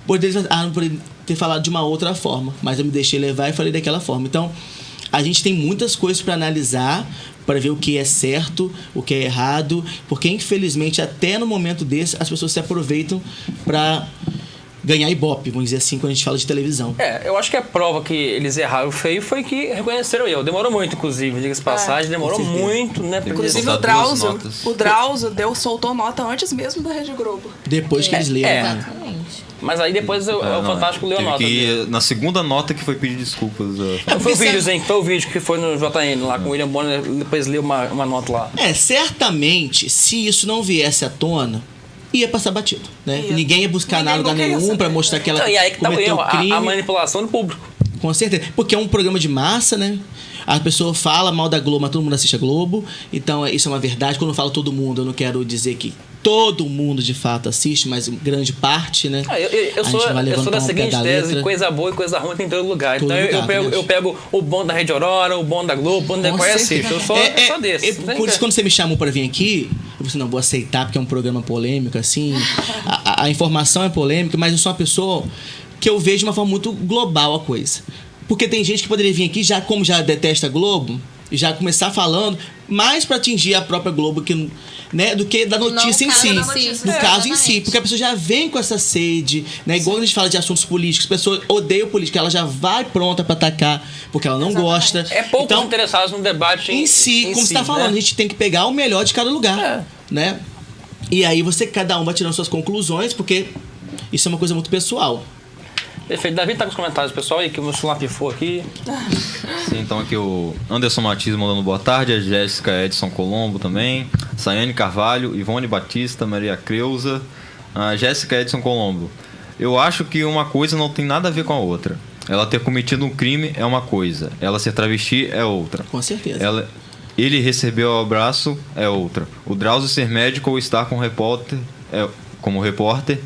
não poderia ter falado de uma outra forma, mas eu me deixei levar e falei daquela forma. Então, a gente tem muitas coisas para analisar, para ver o que é certo, o que é errado, porque infelizmente até no momento desse as pessoas se aproveitam para ganhar ibope, vamos dizer assim, quando a gente fala de televisão. Eu acho que a prova que eles erraram feio foi que reconheceram o erro. Demorou muito, inclusive, diga-se passagem, demorou com certeza. muito, né? pra Inclusive eles- o Drauzio soltou nota antes mesmo da Rede Globo. Depois que eles leram. Exatamente. Mas aí depois o Fantástico leu a Teve nota. dele. na segunda nota que foi pedir desculpas. Foi o vídeo que foi no JN lá com o William Bonner, depois leu uma nota lá. Certamente, se isso não viesse à tona, ia passar batido, né? Ia. Ninguém ia buscar Ninguém nada nunca ia nenhum saber. para mostrar que ela Então, e aí que tá o cometeu erro, crime. a manipulação do público. Com certeza. Porque é um programa de massa, né? A pessoa fala mal da Globo, mas todo mundo assiste a Globo. Então, isso é uma verdade. Quando eu falo todo mundo, eu não quero dizer que todo mundo de fato assiste, mas grande parte, né? Eu sou da seguinte tese: coisa boa e coisa ruim tem em todo lugar. Então eu pego o bom da Rede Aurora, o bom da Globo, o bom da Record e assisto. Eu sou desse. Por isso, quando você me chamou para vir aqui, eu falei, não, vou aceitar, porque é um programa polêmico, assim. A informação é polêmica, mas eu sou uma pessoa que eu vejo de uma forma muito global a coisa. Porque tem gente que poderia vir aqui, como já detesta a Globo, e já começar falando mais para atingir a própria Globo do que da notícia em si. No caso em si. Porque a pessoa já vem com essa sede, né? Igual a gente fala de assuntos políticos, a pessoa odeia o político, ela já vai pronta para atacar, porque ela não gosta. É poucos interessados no debate em si. Como você está falando, a gente tem que pegar o melhor de cada lugar, né? E aí cada um vai tirando suas conclusões, porque isso é uma coisa muito pessoal. Perfeito. Davi tá com os comentários, pessoal, aí que o meu celular pifou aqui. Sim, então aqui o Anderson Matias mandando boa tarde, a Jéssica Edson Colombo também, Sayane Carvalho, Ivone Batista, Maria Creuza, a Jéssica Edson Colombo. Eu acho que uma coisa não tem nada a ver com a outra. Ela ter cometido um crime é uma coisa, ela ser travesti é outra. Com certeza. Ele receber o abraço é outra. O Drauzio ser médico ou estar como repórter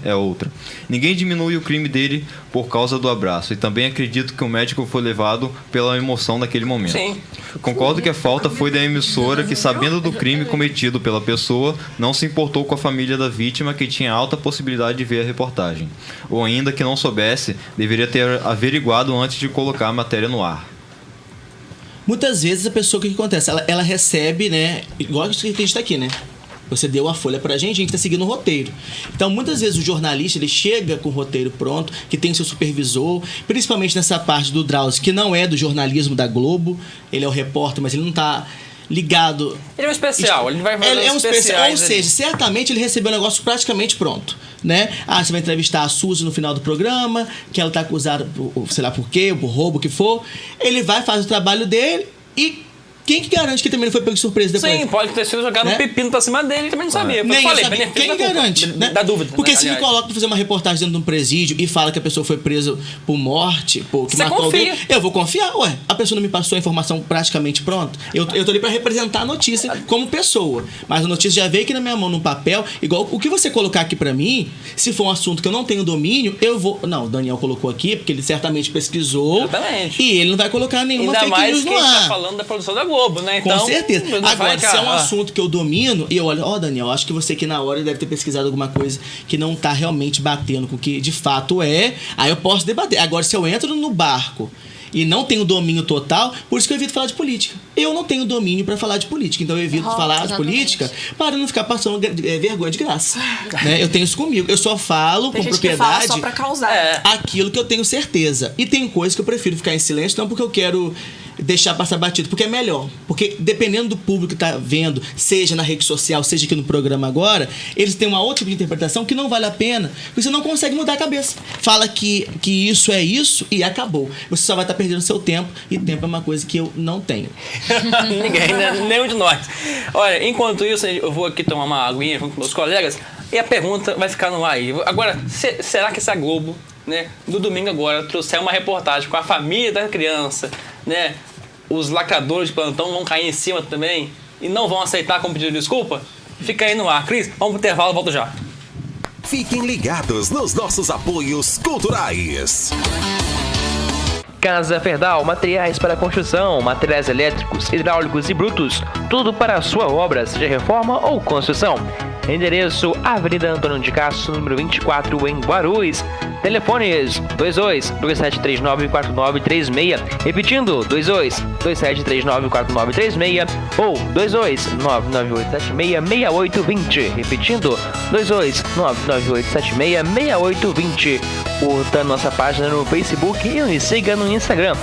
é outra. Ninguém diminui o crime dele por causa do abraço. E também acredito que o médico foi levado pela emoção daquele momento. Sim. Concordo que a falta foi da emissora que, sabendo do crime cometido pela pessoa, não se importou com a família da vítima, que tinha alta possibilidade de ver a reportagem. Ou ainda que não soubesse, deveria ter averiguado antes de colocar a matéria no ar. Muitas vezes a pessoa, o que acontece? Ela recebe, né? Igual a gente está aqui, né? Você deu a folha pra gente tá seguindo o roteiro. Então, muitas vezes o jornalista, ele chega com o roteiro pronto, que tem seu supervisor, principalmente nessa parte do Drauzio, que não é do jornalismo da Globo, ele é o repórter, mas ele não tá ligado... Ele é um especial, ele vai fazer um especial, ou seja, certamente ele recebeu o negócio praticamente pronto, né? Você vai entrevistar a Suzy no final do programa, que ela tá acusada por, sei lá por quê, por roubo, o que for. Ele vai, faz o trabalho dele e... Quem que garante que também não foi pego de surpresa depois? Sim, pode ter sido jogado um pepino pra cima dele e também não sabia. Quem garante? Da dúvida. Porque se me coloca pra fazer uma reportagem dentro de um presídio e fala que a pessoa foi presa por morte, que você matou confia. alguém, eu vou confiar. A pessoa não me passou a informação praticamente pronta. Eu tô ali pra representar a notícia como pessoa. Mas a notícia já veio aqui na minha mão, num papel. Igual o que você colocar aqui pra mim, se for um assunto que eu não tenho domínio, eu vou... Não, o Daniel colocou aqui, porque ele certamente pesquisou. Exatamente. E ele não vai colocar nenhuma fake news no ar. Ainda mais que a gente tá falando da produção da Globo, né? Então, com certeza. Agora, se é um assunto que eu domino, e eu olho, Daniel, acho que você aqui na hora deve ter pesquisado alguma coisa que não tá realmente batendo com o que de fato é, aí eu posso debater. Agora, se eu entro no barco e não tenho domínio total, por isso que eu evito falar de política. Eu não tenho domínio para falar de política, então eu evito falar de política para não ficar passando vergonha de graça. Né? Eu tenho isso comigo. Eu só falo com propriedade só pra causar. Aquilo que eu tenho certeza. E tem coisas que eu prefiro ficar em silêncio, não porque eu quero deixar passar batido, porque é melhor. Porque dependendo do público que tá vendo, seja na rede social, seja aqui no programa agora, eles têm uma outra tipo de interpretação que não vale a pena, porque você não consegue mudar a cabeça. Fala que isso é isso e acabou. Você só vai estar perdendo seu tempo, e tempo é uma coisa que eu não tenho. Ninguém, né? Nenhum de nós. Olha, enquanto isso, eu vou aqui tomar uma aguinha junto com meus colegas, e a pergunta vai ficar no ar aí. Agora, será que essa Globo, né, no domingo agora, trouxer uma reportagem com a família da criança, né, os lacradores de plantão vão cair em cima também e não vão aceitar como pedido de desculpa? Fica aí no ar. Cris, vamos pro intervalo, volto já. Fiquem ligados nos nossos apoios culturais. Casa Ferdal, materiais para construção, materiais elétricos, hidráulicos e brutos, tudo para a sua obra, seja reforma ou construção. Endereço: Avenida Antônio de Castro, número 24, em Guarulhos. Telefones: 22-2739-4936. Repetindo: 22-2739-4936 ou 22-99876-6820. Repetindo: 22-99876-6820. Curta nossa página no Facebook e nos siga no Instagram,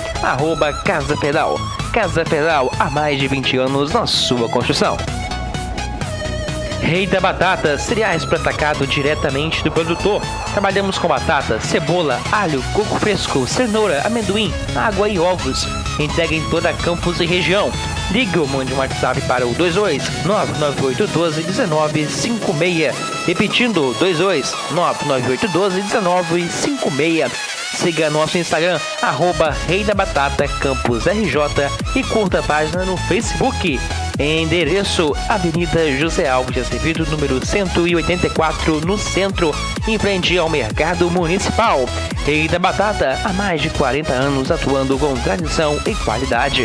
@Casa Ferdal. Casa Ferdal, há mais de 20 anos na sua construção. Rei da Batata, cereais para atacado diretamente do produtor. Trabalhamos com batata, cebola, alho, coco fresco, cenoura, amendoim, água e ovos. Entrega em toda Campos e região. Ligue ou mande um WhatsApp para o 22-99812-1956. Repetindo: 22-99812-1956. Siga nosso Instagram, @Rei da Batata Campus RJ e curta a página no Facebook. Endereço: Avenida José Alves de Azevedo, número 184, no centro, em frente ao Mercado Municipal. Rei da Batata, há mais de 40 anos atuando com tradição e qualidade.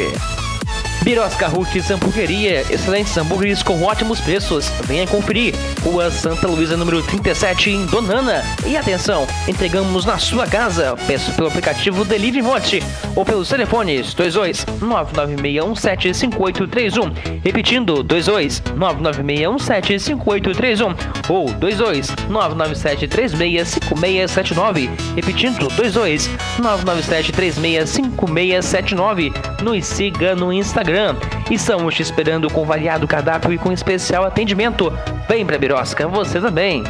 Birosca Roots Hamburgueria, excelentes hambúrgueres com ótimos preços. Venha conferir. Rua Santa Luísa, número 37, em Donana. E atenção, entregamos na sua casa. Peço pelo aplicativo Delivery Monte ou pelos telefones 22-99617-5831. Repetindo, 22-99617-5831 ou 22-997-365679. Repetindo, 22-997-365679. Nos siga no Instagram. Estamos te esperando com variado cardápio e com especial atendimento. Vem pra Birosca, você também.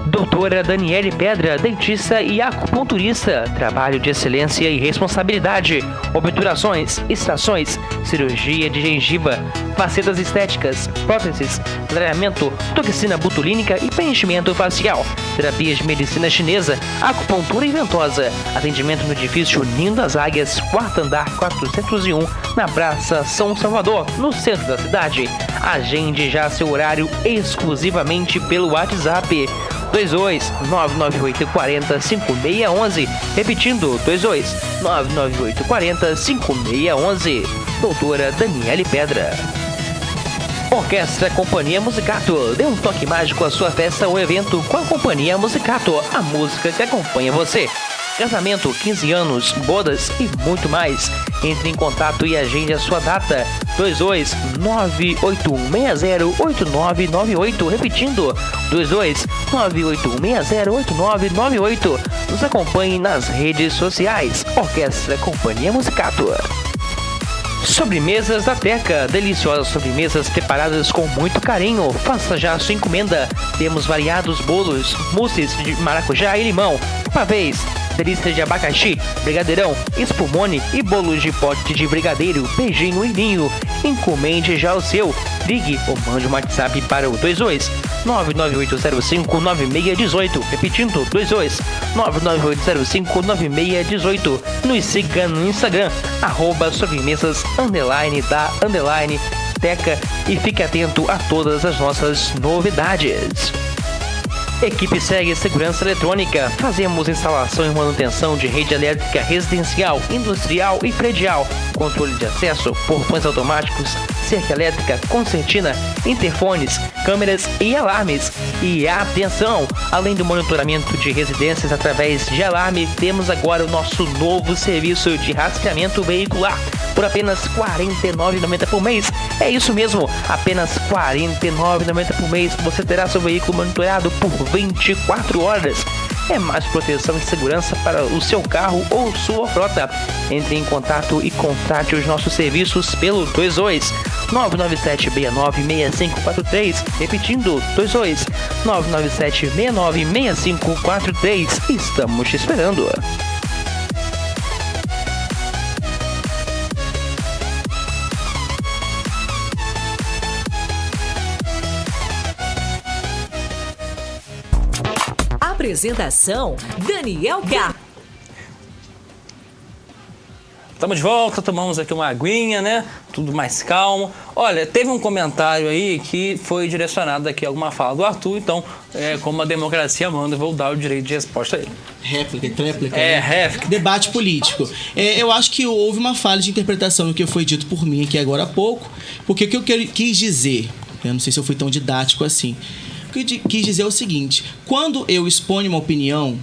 Doutora Daniele Pedra, dentista e acupunturista. Trabalho de excelência e responsabilidade. Obturações, extrações, cirurgia de gengiva, facetas estéticas, próteses, clareamento, toxina botulínica e preenchimento facial. Terapias de medicina chinesa, acupuntura e ventosa. Atendimento no edifício Ninho das Águias, 4º andar 401, na Praça São Salvador, no centro da cidade. Agende já seu horário exclusivamente pelo WhatsApp. 22-99840-5611. Repetindo, 22-99840-5611. Doutora Daniele Pedra. Orquestra Companhia Musicato. Dê um toque mágico à sua festa ou evento com a Companhia Musicato, a música que acompanha você. Casamento, 15 anos, bodas e muito mais. Entre em contato e agende a sua data. 22-98160-8998. Repetindo, 22-98160-8998. Nos acompanhe nas redes sociais. Orquestra Companhia Musicato. Sobremesas da Teca, deliciosas sobremesas preparadas com muito carinho. Faça já a sua encomenda. Temos variados bolos, mousses de maracujá e limão, pavês, delícias de abacaxi, brigadeirão, espumone e bolos de pote de brigadeiro, beijinho e ninho. Encomende já o seu. Ligue ou mande um WhatsApp para o 22-99805-9618. Repetindo, 22-99805-9618. Nos siga no Instagram, @sobremesas_da_teca e fique atento a todas as nossas novidades. Equipe SEG Segurança Eletrônica. Fazemos instalação e manutenção de rede elétrica residencial, industrial e predial, controle de acesso, portões automáticos, cerca elétrica, concertina, interfones, câmeras e alarmes. E atenção! Além do monitoramento de residências através de alarme, temos agora o nosso novo serviço de rastreamento veicular por apenas R$ 49,90 por mês. É isso mesmo, apenas R$ 49,90 por mês. Você terá seu veículo monitorado por 24 horas. É mais proteção e segurança para o seu carro ou sua frota. Entre em contato e contrate os nossos serviços pelo 22-99769-6543. Repetindo, 22-99769-6543. Estamos te esperando. Apresentação: Daniel K. Estamos de volta, tomamos aqui uma aguinha, né? Tudo mais calmo. Olha, teve um comentário aí que foi direcionado aqui a alguma fala do Arthur, então, como a democracia manda, eu vou dar o direito de resposta a ele. Réplica, tréplica. Réplica. Debate político. Eu acho que houve uma falha de interpretação no que foi dito por mim aqui agora há pouco, porque o que eu quis dizer, eu não sei se eu fui tão didático assim, o que eu quis dizer é o seguinte: quando eu exponho uma opinião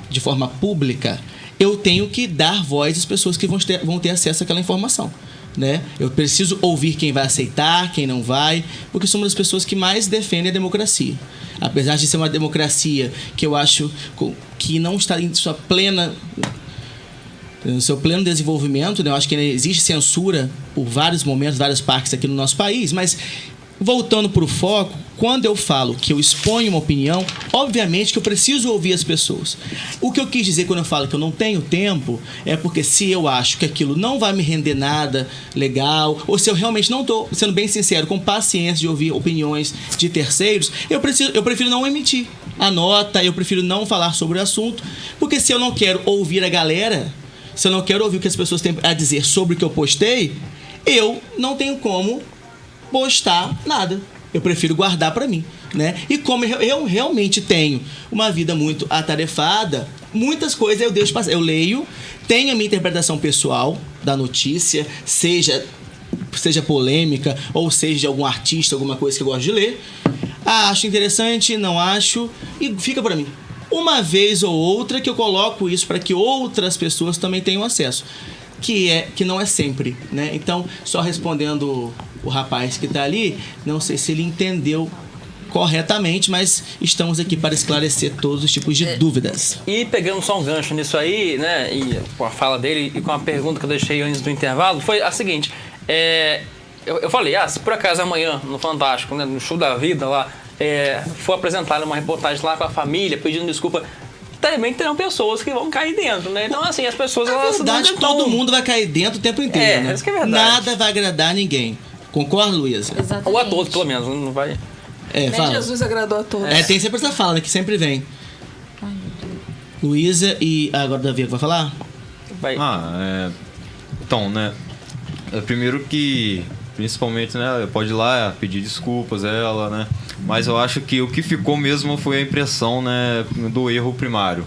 de forma pública, eu tenho que dar voz às pessoas que vão ter acesso àquela informação, né? Eu preciso ouvir quem vai aceitar, quem não vai, porque somos as pessoas que mais defendem a democracia. Apesar de ser uma democracia que eu acho que não está em sua no seu pleno desenvolvimento, né? Eu acho que existe censura por vários momentos, várias partes aqui no nosso país, mas voltando para o foco, quando eu falo que eu exponho uma opinião, obviamente que eu preciso ouvir as pessoas. O que eu quis dizer quando eu falo que eu não tenho tempo é porque se eu acho que aquilo não vai me render nada legal, ou se eu realmente não estou sendo bem sincero, com paciência de ouvir opiniões de terceiros, eu prefiro não emitir. anota, eu prefiro não falar sobre o assunto, porque se eu não quero ouvir a galera, se eu não quero ouvir o que as pessoas têm a dizer sobre o que eu postei, eu não tenho como postar nada. Eu prefiro guardar pra mim, né? E como eu realmente tenho uma vida muito atarefada, muitas coisas eu deixo passar. Eu leio, tenho a minha interpretação pessoal da notícia, seja polêmica ou seja de algum artista, alguma coisa que eu gosto de ler. Acho interessante, não acho, e fica pra mim. Uma vez ou outra que eu coloco isso para que outras pessoas também tenham acesso. Que não é sempre, né? Então, só respondendo o rapaz que tá ali, não sei se ele entendeu corretamente, mas estamos aqui para esclarecer todos os tipos de dúvidas. E pegando só um gancho nisso aí, né, e com a fala dele e com a pergunta que eu deixei antes do intervalo, foi a seguinte, eu falei, se por acaso amanhã, no Fantástico, né, no Show da Vida lá, for apresentada uma reportagem lá com a família, pedindo desculpa, também terão pessoas que vão cair dentro, né? Então, assim, as pessoas... Na verdade, todo mundo vai cair dentro o tempo inteiro, né? Isso que é verdade. Nada vai agradar ninguém. Concorda, Luísa? Exatamente. Ou a todos, pelo menos, não vai... Nem fala. Jesus agradou a todos. Tem sempre essa fala, né? Que sempre vem. Luísa e... agora o Davi vai falar? Vai. Então, né? Primeiro que... Principalmente, né? Pode ir lá pedir desculpas a ela, né? Mas eu acho que o que ficou mesmo foi a impressão, né? Do erro primário.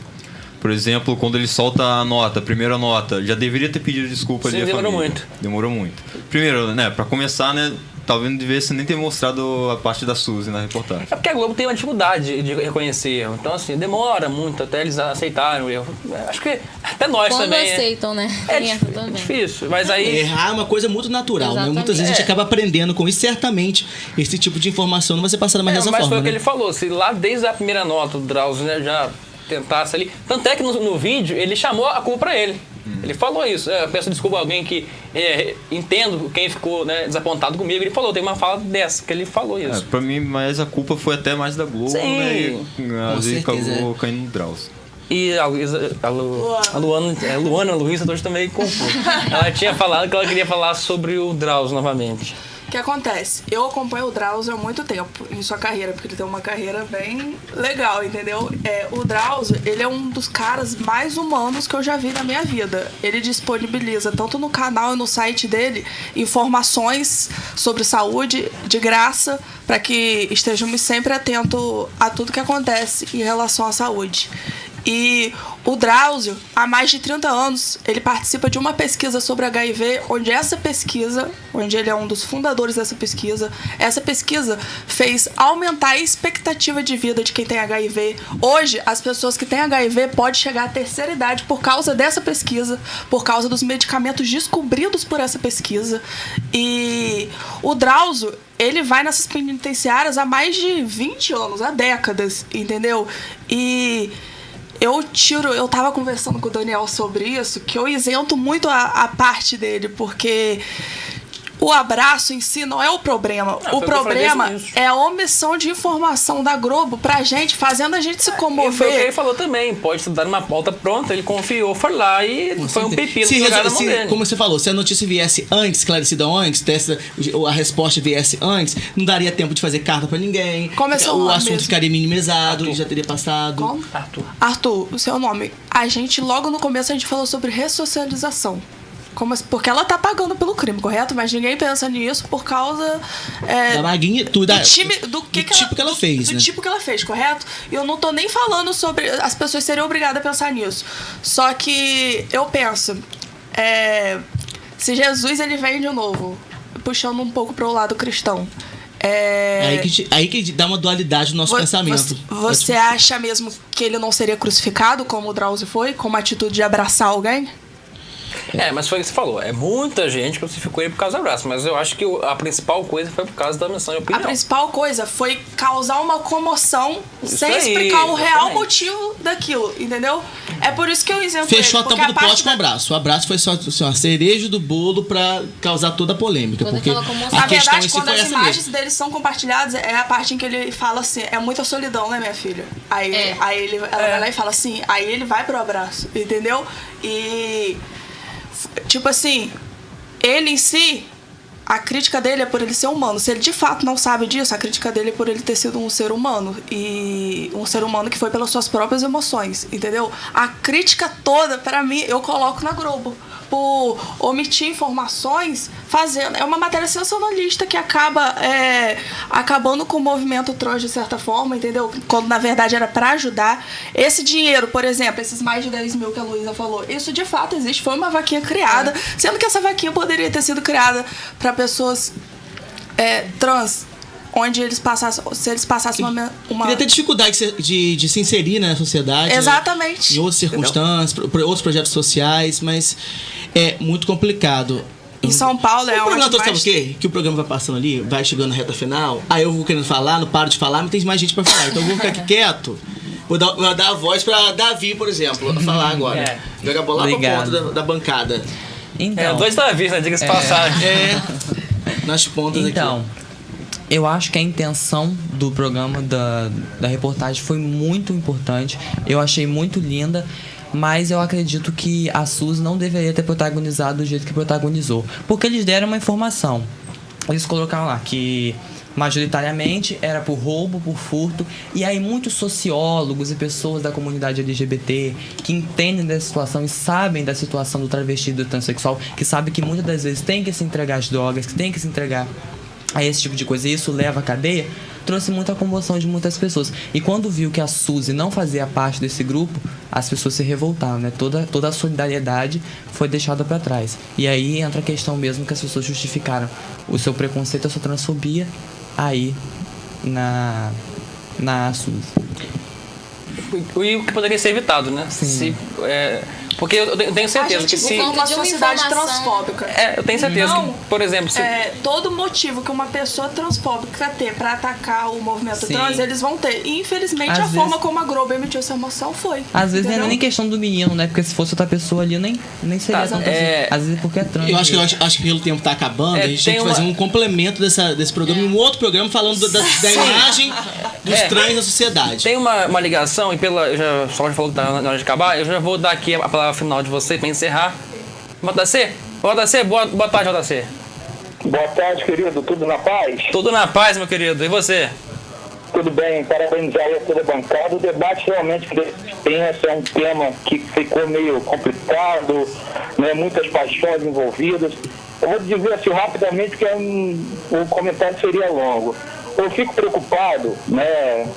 Por exemplo, quando ele solta a primeira nota, já deveria ter pedido desculpa ali à família. Demorou muito. Primeiro, né? Pra começar, né? Talvez não devesse nem ter mostrado a parte da Suzy na reportagem. É porque a Globo tem uma dificuldade de reconhecer erro. Então, assim, demora muito até eles aceitarem o erro. Acho que até nós Quando também. aceitam, né? É também. difícil, mas aí... Errar é uma coisa muito natural, né? Muitas vezes a gente acaba aprendendo com isso. Certamente, esse tipo de informação não vai ser passada mais dessa mas forma, foi o que né? ele falou. Se lá desde a primeira nota o Drauzio, né, já tentasse ali... Tanto é que no vídeo ele chamou a culpa pra ele. Ele falou isso. Eu peço desculpa a alguém que entendo quem ficou, né, desapontado comigo. Ele falou, tem uma fala dessa, que ele falou isso. Pra mim, mas a culpa foi até mais da Globo, Sim. né? E às vezes acabou caindo no Drauzio. E a Luana, a Luísa, hoje também confuso. Ela tinha falado que ela queria falar sobre o Drauzio novamente. O que acontece? Eu acompanho o Drauzio há muito tempo em sua carreira, porque ele tem uma carreira bem legal, entendeu? O Drauzio, ele é um dos caras mais humanos que eu já vi na minha vida. Ele disponibiliza, tanto no canal e no site dele, informações sobre saúde de graça, para que estejamos sempre atentos a tudo que acontece em relação à saúde. E o Drauzio, há mais de 30 anos, ele participa de uma pesquisa sobre HIV, onde ele é um dos fundadores dessa pesquisa, essa pesquisa fez aumentar a expectativa de vida de quem tem HIV. Hoje, as pessoas que têm HIV podem chegar à terceira idade por causa dessa pesquisa, por causa dos medicamentos descobridos por essa pesquisa. E o Drauzio, ele vai nessas penitenciárias há mais de 20 anos, há décadas, entendeu? E... eu tava conversando com o Daniel sobre isso, que eu isento muito a parte dele, porque o abraço em si não é o problema. O problema é a omissão de informação da Globo pra gente, fazendo a gente se comover. Foi o que ele falou também. Pode estar dar uma pauta pronta, ele confiou, foi lá e foi um pepino jogado na mão dele. Como você falou, se a notícia viesse antes, esclarecida antes, a resposta viesse antes, não daria tempo de fazer carta pra ninguém. O assunto ficaria minimizado, já teria passado. Como? Arthur, o seu nome. Logo no começo, a gente falou sobre ressocialização. Porque ela tá pagando pelo crime, correto? Mas ninguém pensa nisso por causa da maguinha, do tipo que ela fez, né? Tipo que ela fez, correto? E eu não tô nem falando sobre as pessoas serem obrigadas a pensar nisso. Só que eu penso, se Jesus ele vem de novo, puxando um pouco pro lado cristão. Aí que dá uma dualidade no nosso pensamento. Você acha mesmo que ele não seria crucificado, como o Drauzio foi, com uma atitude de abraçar alguém? Mas foi o que você falou. É muita gente crucificou ele por causa do abraço. Mas eu acho que a principal coisa foi por causa da missão de opinião. A principal coisa foi causar uma comoção sem explicar o real motivo daquilo, entendeu? É por isso que eu isento ele. Fechou a tampa do pote com o abraço. O abraço foi só uma cereja do bolo pra causar toda a polêmica. Porque na verdade, quando as imagens deles são compartilhadas, é a parte em que ele fala assim, é muita solidão, né, minha filha? Aí ela vai lá e fala assim, aí ele vai pro abraço, entendeu? E... tipo assim, ele em si a crítica dele é por ele ser humano. Se ele de fato não sabe disso, a crítica dele é por ele ter sido um ser humano. E um ser humano que foi pelas suas próprias emoções, entendeu? A crítica toda, pra mim, eu coloco na Globo. Por omitir informações, fazendo. É uma matéria sensacionalista que acaba acabando com o movimento trans de certa forma, entendeu? Quando na verdade era pra ajudar. Esse dinheiro, por exemplo, esses mais de 10 mil que a Luísa falou, isso de fato existe, foi uma vaquinha criada, sendo que essa vaquinha poderia ter sido criada para pessoas trans, onde eles passassem, se eles passassem uma... Queria ter dificuldade de se inserir na sociedade. Exatamente. Né? Em outras circunstâncias, outros projetos sociais, mas é muito complicado. Em São Paulo é onde sabe o quê? Que o programa vai passando ali, vai chegando na reta final, aí eu vou querendo falar, não paro de falar, mas tem mais gente pra falar. Então eu vou ficar aqui quieto. Vou dar a voz pra Davi, por exemplo, falar agora. Jogar a bola lá pra ponta da bancada. Então, 2 Davi, né? Diga-se passagem. Nas pontas então, aqui. Eu acho que a intenção do programa, da reportagem, foi muito importante. Eu achei muito linda, mas eu acredito que a Suzy não deveria ter protagonizado do jeito que protagonizou. Porque eles deram uma informação. Eles colocaram lá que majoritariamente era por roubo, por furto. E aí muitos sociólogos e pessoas da comunidade LGBT que entendem dessa situação e sabem da situação do travesti e do transexual, que sabem que muitas das vezes tem que se entregar às drogas, que tem que se entregar a esse tipo de coisa, e isso leva à cadeia, trouxe muita comoção de muitas pessoas. E quando viu que a Suzy não fazia parte desse grupo, as pessoas se revoltaram, né? Toda a solidariedade foi deixada para trás. E aí entra a questão mesmo que as pessoas justificaram o seu preconceito, a sua transfobia aí na Suzy. E o que poderia ser evitado, né? Sim. Porque eu tenho certeza que se... uma sociedade transfóbica. Eu tenho certeza que, por exemplo... Se... todo motivo que uma pessoa transfóbica ter pra atacar o movimento trans, eles vão ter. E, infelizmente, a forma como a Globo emitiu essa emoção foi. Às vezes não é nem questão do menino, né? Porque se fosse outra pessoa ali, nem seria tanto assim. Às vezes é porque é trans. Eu acho que pelo tempo tá acabando, a gente tem que fazer um complemento desse programa e um outro programa falando da imagem dos trans na sociedade. Tem uma ligação, e só já falou que tá na hora de acabar, eu já vou dar aqui a palavra final de você para encerrar. JC, boa tarde, JC. Boa tarde, querido. Tudo na paz? Tudo na paz, meu querido. E você? Tudo bem. Parabenizar a toda a bancada. O debate realmente é um tema que ficou meio complicado, né? Muitas paixões envolvidas. Eu vou dizer assim rapidamente que o comentário seria longo. Eu fico preocupado, né,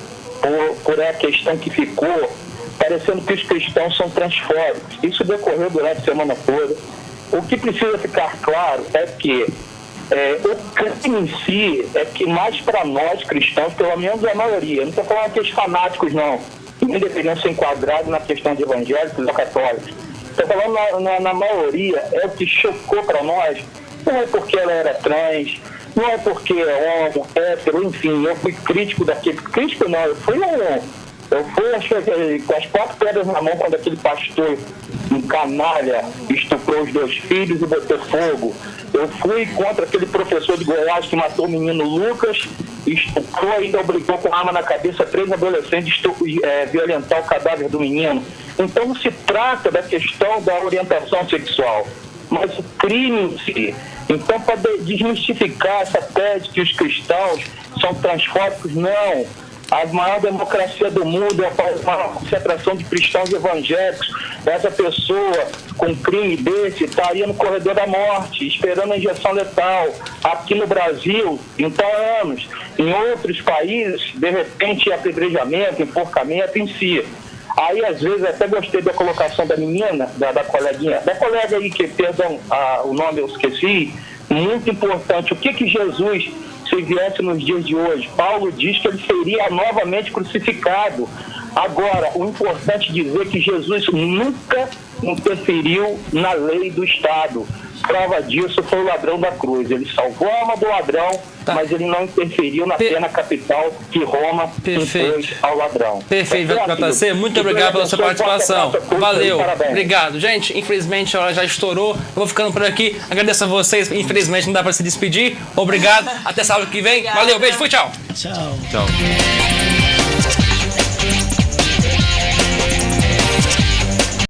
por a questão que ficou parecendo que os cristãos são transfóbicos. Isso decorreu durante a semana toda. O que precisa ficar claro é que o crime em si é que mais para nós cristãos, pelo menos a maioria, não estou falando que os fanáticos não, nem deveriam ser enquadrados na questão de evangélicos ou católicos. Estou falando na maioria, é o que chocou para nós, não é porque ela era trans, não é porque é homo, hétero, enfim, eu fui crítico daquele, crítico não, eu fui acho que com as 4 pedras na mão quando aquele pastor, um canalha, estuprou os 2 filhos e botou fogo. Eu fui contra aquele professor de Goiás que matou o menino Lucas, estuprou e ainda obrigou com arma na cabeça 3 adolescentes violentar o cadáver do menino. Então não se trata da questão da orientação sexual, mas o crime em si. Então, para desmistificar essa tese que os cristãos são transfóbicos, não. A maior democracia do mundo é uma concentração de cristãos evangélicos. Essa pessoa com crime desse estaria no corredor da morte, esperando a injeção letal. Aqui no Brasil, então anos. Em outros países, de repente, apedrejamento, enforcamento em si. Aí, às vezes, até gostei da colocação da menina, da coleguinha, da colega aí, que, perdão, o nome eu esqueci, muito importante. O que Jesus, se viesse nos dias de hoje? Paulo diz que ele seria novamente crucificado. Agora, o importante é dizer que Jesus nunca interferiu na lei do Estado. Prova disso foi o ladrão da cruz. Ele salvou a alma do ladrão, mas ele não interferiu na pena capital que Roma impôs ao ladrão. Perfeito, JC. Muito obrigado pela sua participação. Valeu. Obrigado. Gente, infelizmente a hora já estourou. Eu vou ficando por aqui. Agradeço a vocês. Infelizmente não dá para se despedir. Obrigado. Até sábado que vem. Valeu. Beijo. Fui. Tchau. Tchau. Tchau.